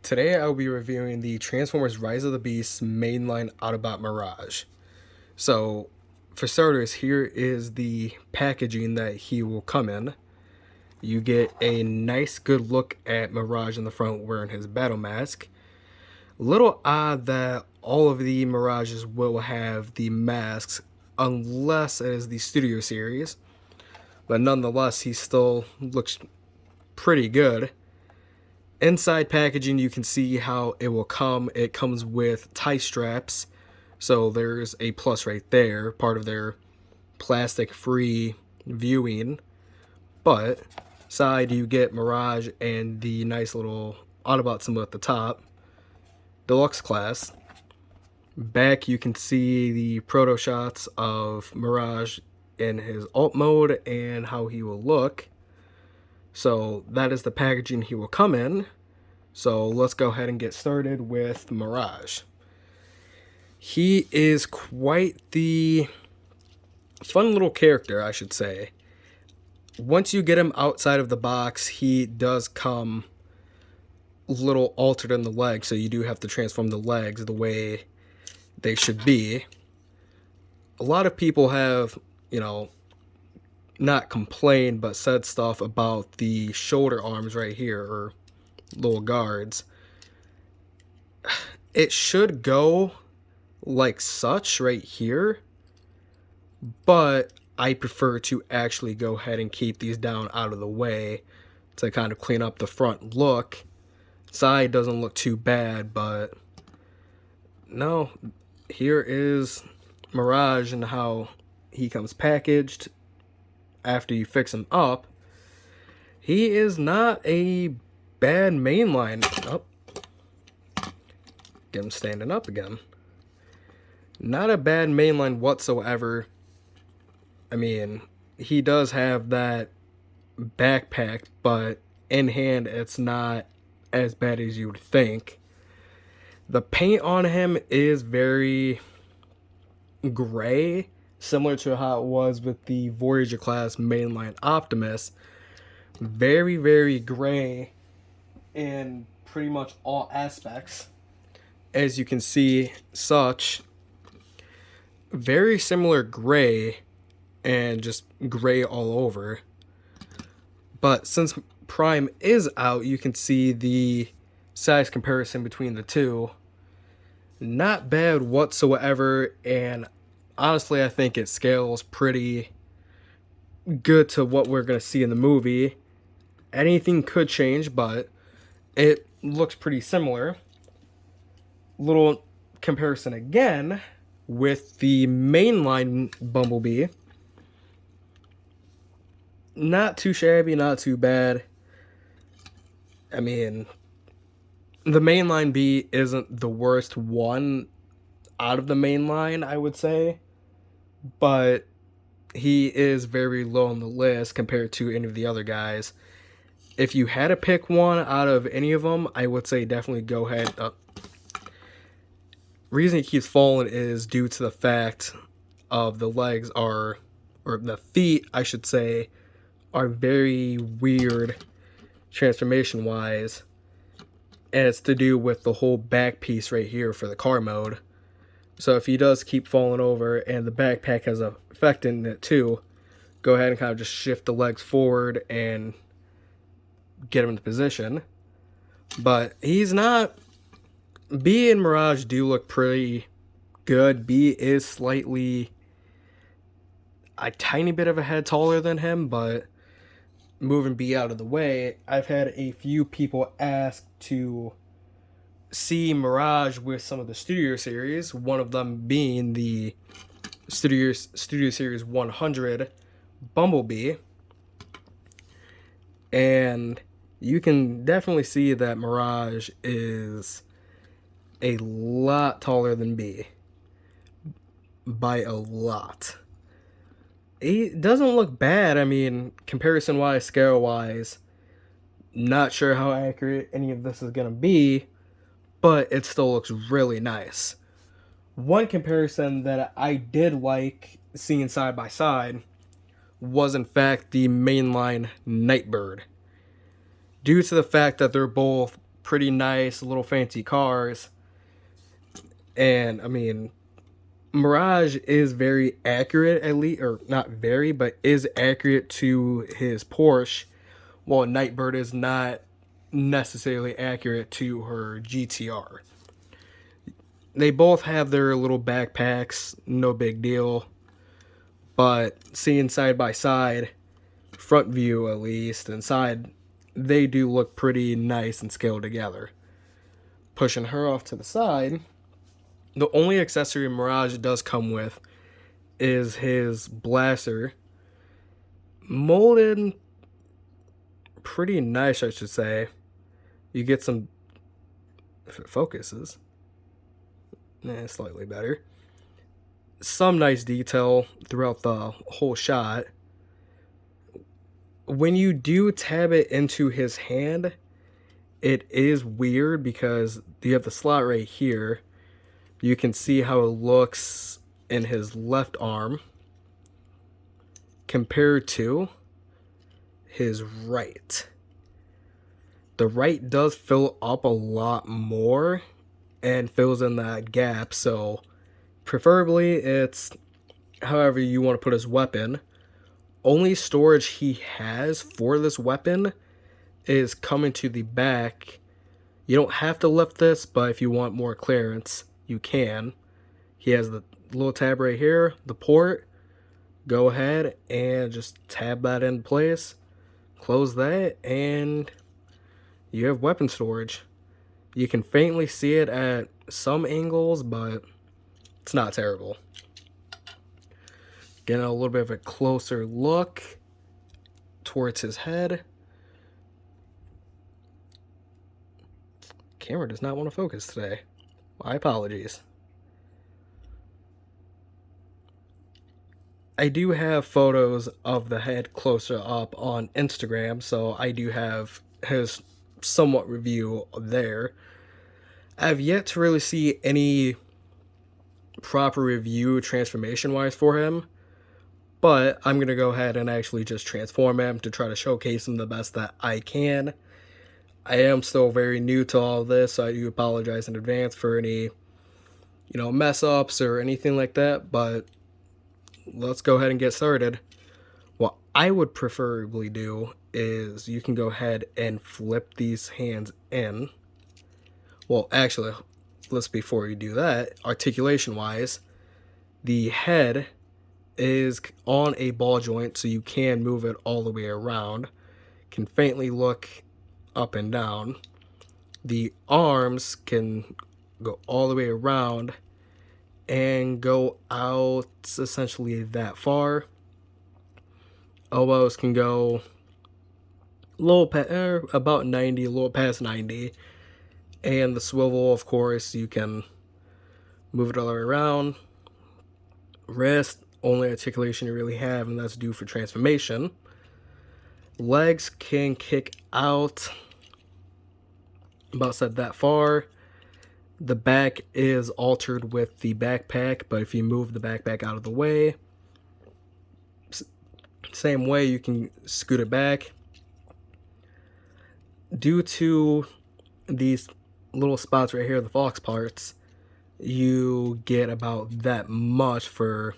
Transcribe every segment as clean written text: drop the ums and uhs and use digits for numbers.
Today I'll be reviewing the Transformers Rise of the Beasts mainline Autobot Mirage. So, for starters, here is the packaging that he will come in. You get a nice good look at Mirage in the front wearing his battle mask. A little odd that all of the Mirages will have the masks unless it is the Studio Series. But nonetheless, he still looks pretty good. Inside packaging, you can see how it will come. It comes with tie straps, so there's a plus right there, part of their plastic-free viewing. But side, you get Mirage and the nice little Autobot symbol at the top, deluxe class. Back, you can see the proto shots of Mirage in his alt mode and how he will look. So that is the packaging he will come in. So let's go ahead and get started with Mirage. He is quite the fun little character, I should say. Once you get him outside of the box, he does come a little altered in the legs, so you do have to transform the legs the way they should be. A lot of people have, not complained, but said stuff about the shoulder arms right here, or little guards. It should go like such right here, but I prefer to actually go ahead and keep these down out of the way to kind of clean up the front look. Side doesn't look too bad, but no, here is Mirage and how he comes packaged. After you fix him up, he is not a bad mainline. Oh, get him standing up again. Not a bad mainline whatsoever. I mean, he does have that backpack, but in hand, it's not as bad as you would think. The paint on him is very gray, similar to how it was with the Voyager class mainline Optimus. Very, very gray in pretty much all aspects. As you can see, such very similar gray and just gray all over. But since Prime is out, you can see the size comparison between the two. Not bad whatsoever, and honestly, I think it scales pretty good to what we're going to see in the movie. Anything could change, but it looks pretty similar. Little comparison again with the mainline Bumblebee. Not too shabby, not too bad. I mean, the mainline B isn't the worst one out of the mainline, I would say, but he is very low on the list compared to any of the other guys. If you had to pick one out of any of them, I would say definitely go ahead. Reason he keeps falling is due to the fact of the legs or the feet, I should say, are very weird transformation wise, and it's to do with the whole back piece right here for the car mode. So if he does keep falling over and the backpack has an effect in it too, go ahead and kind of just shift the legs forward and get him into position. But he's not... B and Mirage do look pretty good. B is slightly a tiny bit of a head taller than him, but moving B out of the way, I've had a few people ask to see Mirage with some of the Studio Series, one of them being the Studio Series 100 Bumblebee. And you can definitely see that Mirage is a lot taller than B. By a lot. It doesn't look bad. I mean, comparison-wise, scale-wise, not sure how accurate any of this is going to be, but it still looks really nice. One comparison that I did like seeing side by side was in fact the mainline Nightbird. Due to the fact that they're both pretty nice, little fancy cars. And I mean, Mirage is very accurate, at least, or not very, but is accurate to his Porsche, while Nightbird is not necessarily accurate to her GTR. They both have their little backpacks, no big deal. But seeing side by side, front view at least, and side, they do look pretty nice and scaled together. Pushing her off to the side, the only accessory Mirage does come with is his blaster. Molded pretty nice, I should say. You get some, if it focuses, slightly better. Some nice detail throughout the whole shot. When you do tab it into his hand, it is weird because you have the slot right here. You can see how it looks in his left arm compared to his right. The right does fill up a lot more and fills in that gap, so preferably it's however you want to put his weapon. Only storage he has for this weapon is coming to the back. You don't have to lift this, but if you want more clearance, you can. He has the little tab right here, the port. Go ahead and just tab that in place. Close that, and you have weapon storage. You can faintly see it at some angles, but it's not terrible. Getting a little bit of a closer look towards his head. Camera does not want to focus today. My apologies. I do have photos of the head closer up on Instagram, so I do have his somewhat review there. I've yet to really see any proper review transformation-wise for him, but I'm going to go ahead and actually just transform him to try to showcase him the best that I can. I am still very new to all of this, so I do apologize in advance for any, mess-ups or anything like that, but let's go ahead and get started. What I would preferably do is you can go ahead and flip these hands in. Well, actually, before you do that, articulation-wise, the head is on a ball joint, so you can move it all the way around. Can faintly look up and down. The arms can go all the way around and go out essentially that far. Elbows can go a little about 90, a little past 90. And the swivel, of course, you can move it all the way around. Wrist, only articulation you really have, and that's due for transformation. Legs can kick out about said that far. The back is altered with the backpack, but if you move the backpack out of the way, same way you can scoot it back. Due to these little spots right here, the Fox parts, you get about that much for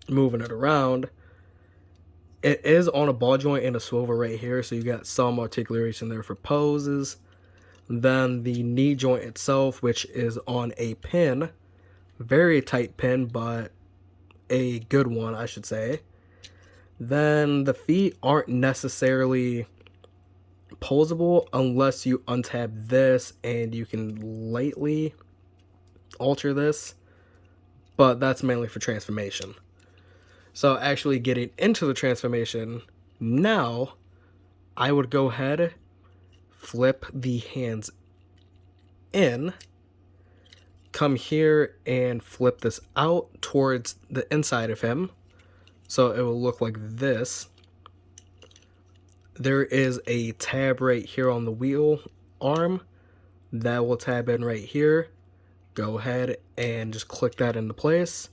moving it around. It is on a ball joint and a swivel right here, so you got some articulation there for poses. Then the knee joint itself, which is on a pin, very tight pin, but a good one, I should say. Then the feet aren't necessarily posable unless you untab this, and you can lightly alter this, but that's mainly for transformation. So actually getting into the transformation, now I would go ahead, flip the hands in, come here and flip this out towards the inside of him, so it will look like this. There is a tab right here on the wheel arm that will tab in right here. Go ahead and just click that into place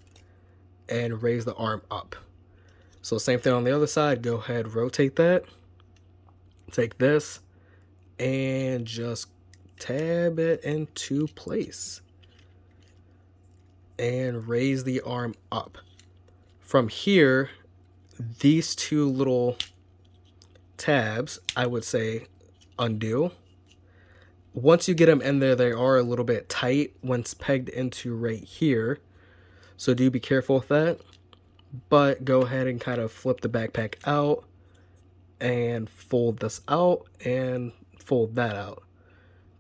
and raise the arm up. So same thing on the other side. Go ahead, rotate that, take this and just tab it into place and raise the arm up. From here, these two little tabs, I would say undo. Once you get them in there, they are a little bit tight once pegged into right here, so do be careful with that. But go ahead and kind of flip the backpack out and fold this out and fold that out.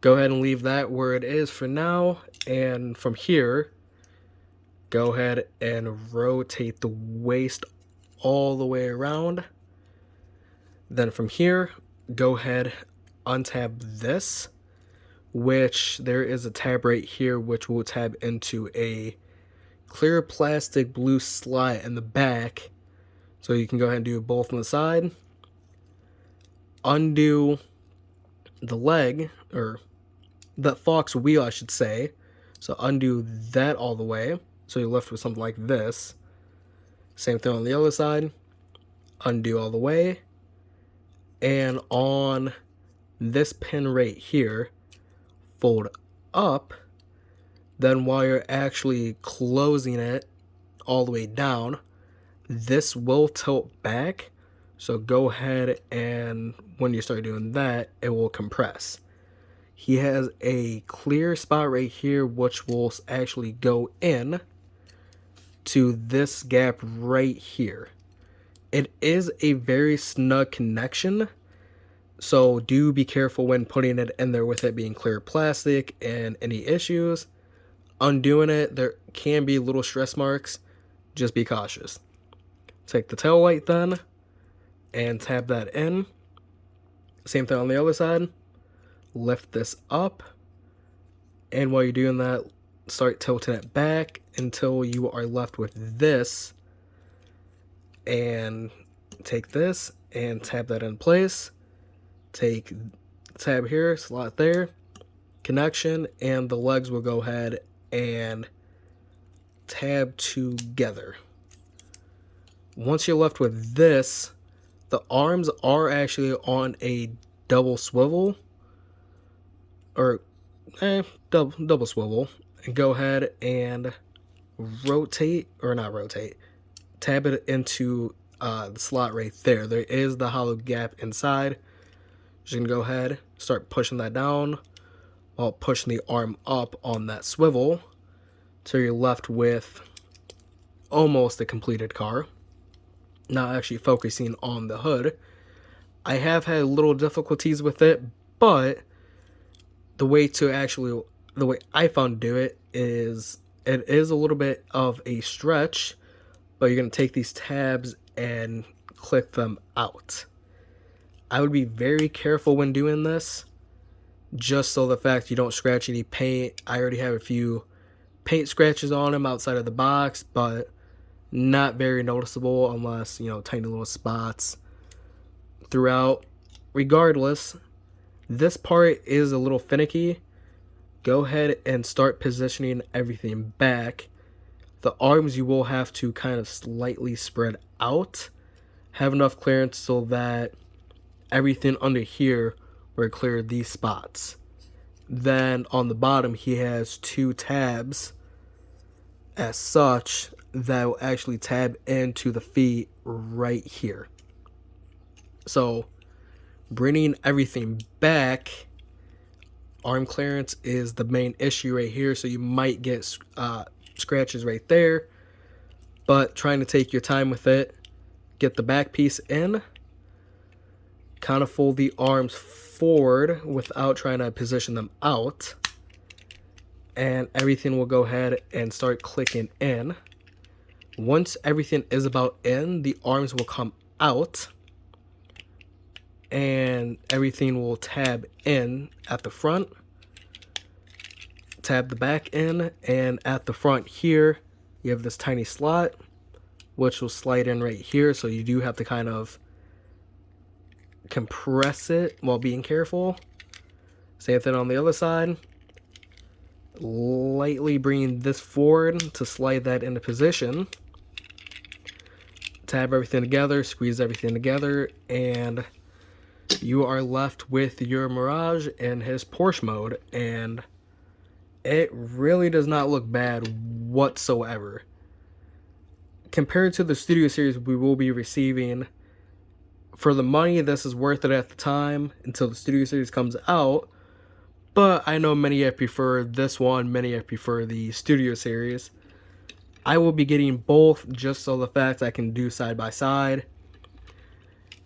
Go ahead and leave that where it is for now, and from here, go ahead and rotate the waist all the way around. Then from here, go ahead, untab this, which there is a tab right here which will tab into a clear plastic blue slot in the back, so you can go ahead and do both on the side. Undo the leg, or the Fox wheel I should say, so undo that all the way, so you're left with something like this. Same thing on the other side, undo all the way, and on this pin right here, fold up. Then while you're actually closing it all the way down, this will tilt back, so go ahead and when you start doing that, it will compress. He has a clear spot right here which will actually go in to this gap right here. It is a very snug connection, so do be careful when putting it in there with it being clear plastic and any issues. Undoing it, there can be little stress marks, just be cautious. Take the tail light then and tab that in. Same thing on the other side. Lift this up, and while you're doing that, start tilting it back until you are left with this, and take this and tab that in place. Take tab here, slot there, connection, and the legs will go ahead and tab together. Once you're left with this, the arms are actually on a double swivel, or double swivel, and go ahead and rotate, or not rotate, tab it into the slot right there. There is the hollow gap inside. Just gonna go ahead, start pushing that down while pushing the arm up on that swivel, so you're left with almost a completed car. Not actually focusing on the hood. I have had little difficulties with it, but the way I found to do it is a little bit of a stretch, but you're going to take these tabs and click them out. I would be very careful when doing this, just so the fact you don't scratch any paint. I already have a few paint scratches on them outside of the box, but not very noticeable unless, tiny little spots throughout. Regardless, this part is a little finicky. Go ahead and start positioning everything back. The arms you will have to kind of slightly spread out. Have enough clearance so that everything under here will clear these spots. Then on the bottom he has two tabs as such that will actually tab into the feet right here. So bringing everything back, arm clearance is the main issue right here, so you might get scratches right there, but trying to take your time with it. Get the back piece in, kind of fold the arms forward without trying to position them out, and everything will go ahead and start clicking in. Once everything is about in, the arms will come out and everything will tab in at the front, tab the back in, and at the front here you have this tiny slot which will slide in right here, so you do have to kind of compress it while being careful. Same thing on the other side. Lightly bringing this forward to slide that into position. Tab everything together, squeeze everything together, and you are left with your Mirage in his Porsche mode, and it really does not look bad whatsoever. Compared to the Studio Series we will be receiving, for the money, this is worth it at the time until the Studio Series comes out. But I know many have preferred this one, many have preferred the Studio Series. I will be getting both just so the fact I can do side by side.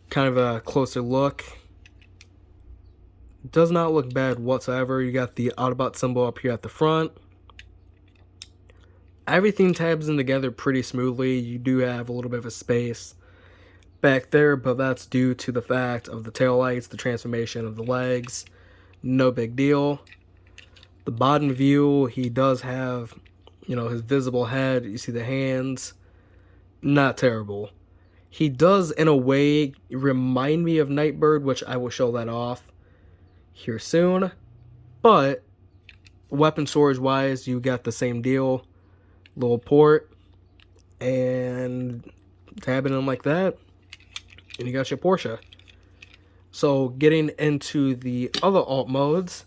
Kind of a closer look. Does not look bad whatsoever. You got the Autobot symbol up here at the front. Everything tabs in together pretty smoothly. You do have a little bit of a space back there, but that's due to the fact of the taillights, the transformation of the legs. No big deal. The bottom view, he does have, his visible head. You see the hands. Not terrible. He does, in a way, remind me of Nightbird, which I will show that off here soon. But weapon storage wise, you got the same deal. Little port. And tabbing in like that. And you got your Porsche. So getting into the other alt modes,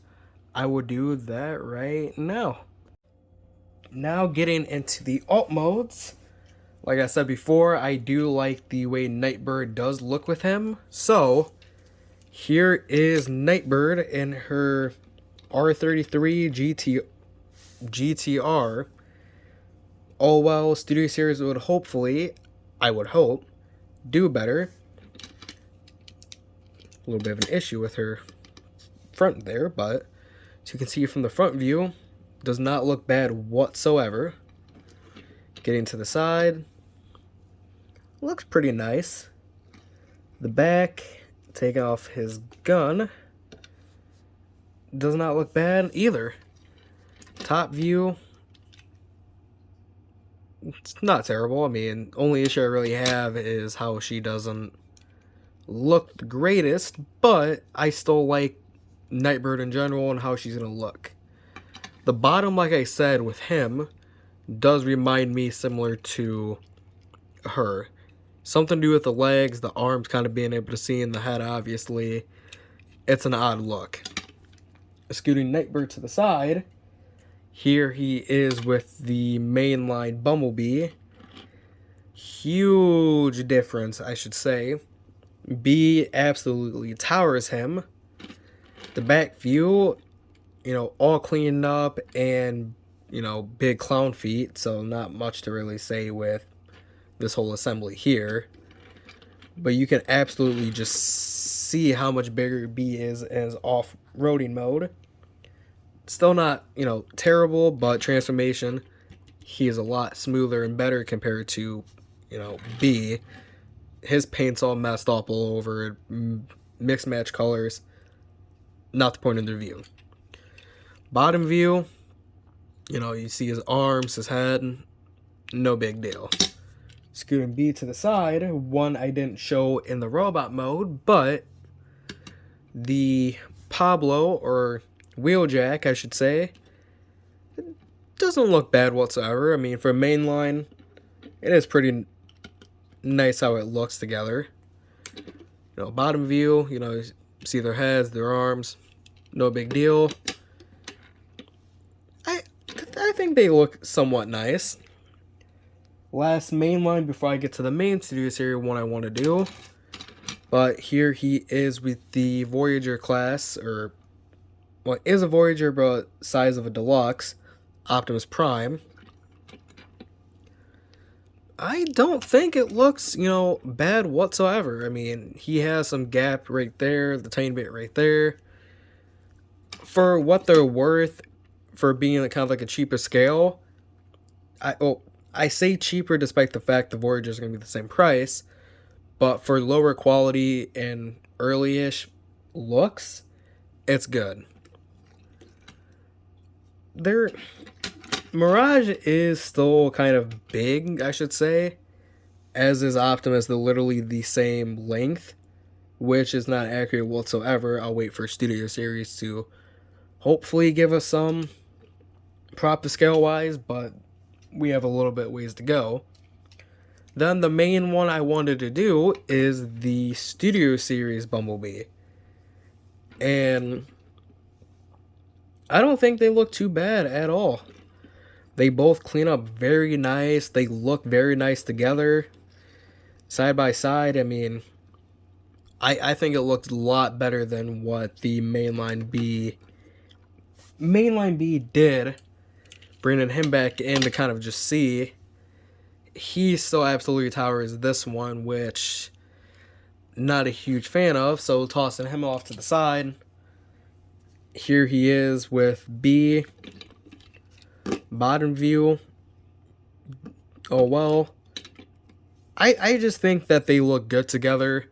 I will do that right now. Now getting into the alt modes, like I said before, I do like the way Nightbird does look with him. So here is Nightbird in her R33 GTR. Oh well, Studio Series would hopefully, I would hope, do better. A little bit of an issue with her front there, but as you can see from the front view, does not look bad whatsoever. Getting to the side, looks pretty nice. The back, taking off his gun, does not look bad either. Top view, it's not terrible. I mean, only issue I really have is how she doesn't look the greatest, but I still like Nightbird in general and how she's gonna look. The bottom, like I said, with him does remind me similar to her. Something to do with the legs, the arms kind of being able to see in the head, obviously. It's an odd look. Scooting Nightbird to the side, here he is with the mainline Bumblebee. Huge difference, I should say. B absolutely towers him. The back view, all cleaned up and, big clown feet, so not much to really say with this whole assembly here. But you can absolutely just see how much bigger B is as off-roading mode. Still not, terrible, but transformation, he is a lot smoother and better compared to, B. His paint's all messed up all over, mixed match colors. Not the point of the review. Bottom view, you see his arms, his head, no big deal. Scooting B to the side, one I didn't show in the robot mode, but the Pablo, or Wheeljack, I should say, doesn't look bad whatsoever. I mean, for mainline, it is pretty nice how it looks together. Bottom view, you see their heads, their arms, no big deal. I think they look somewhat nice. Last mainline before I get to the main Studio Series one I want to do. But here he is with the Voyager class, or what is a Voyager but size of a deluxe, Optimus Prime. I don't think it looks, bad whatsoever. I mean, he has some gap right there, the tiny bit right there. For what they're worth, for being kind of like a cheaper scale, I say cheaper despite the fact the Voyager's going to be the same price, but for lower quality and early-ish looks, it's good. Mirage is still kind of big, I should say, as is Optimus. They're literally the same length, which is not accurate whatsoever. I'll wait for Studio Series to hopefully give us some prop to scale wise, but we have a little bit ways to go. Then the main one I wanted to do is the Studio Series Bumblebee. And I don't think they look too bad at all. They both clean up very nice. They look very nice together. Side by side, I mean, I think it looked a lot better than what the Mainline B did. Bringing him back in to kind of just see. He still absolutely towers this one, which not a huge fan of, so tossing him off to the side. Here he is with B. Bottom view. Oh well. I just think that they look good together.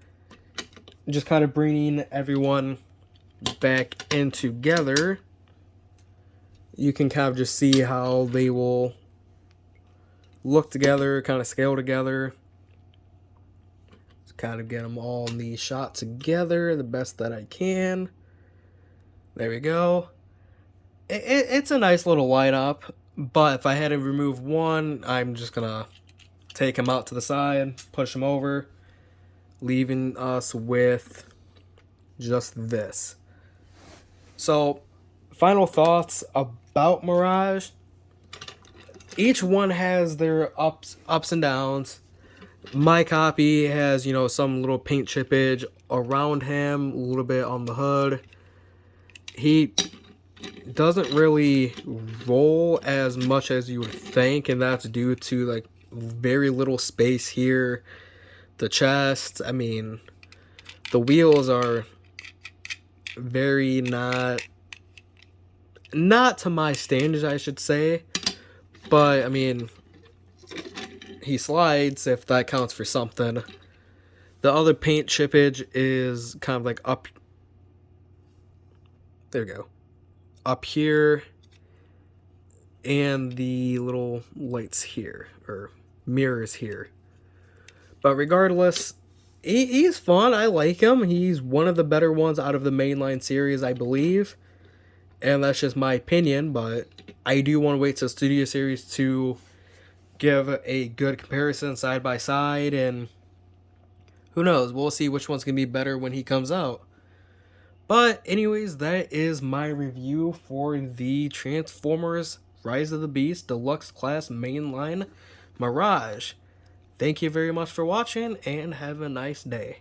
Just kind of bringing everyone back in together. You can kind of just see how they will look together, kind of scale together. Just kind of get them all in the shot together the best that I can. There we go. It's a nice little lineup, but if I had to remove one, I'm just going to take him out to the side, push him over, leaving us with just this. So, final thoughts about Mirage. Each one has their ups and downs. My copy has, some little paint chippage around him, a little bit on the hood. He doesn't really roll as much as you would think, and that's due to like very little space here. The chest, I mean, the wheels are very not to my standards, I should say. But I mean, he slides, if that counts for something. The other paint chippage is kind of like up. There we go. Up here, and the little lights here, or mirrors here. But regardless, he's fun. I like him. He's one of the better ones out of the mainline series, I believe. And that's just my opinion, but I do want to wait till Studio Series to give a good comparison side by side, and who knows, we'll see which one's going to be better when he comes out. But anyways, that is my review for the Transformers Rise of the Beast Deluxe Class Mainline Mirage. Thank you very much for watching, and have a nice day.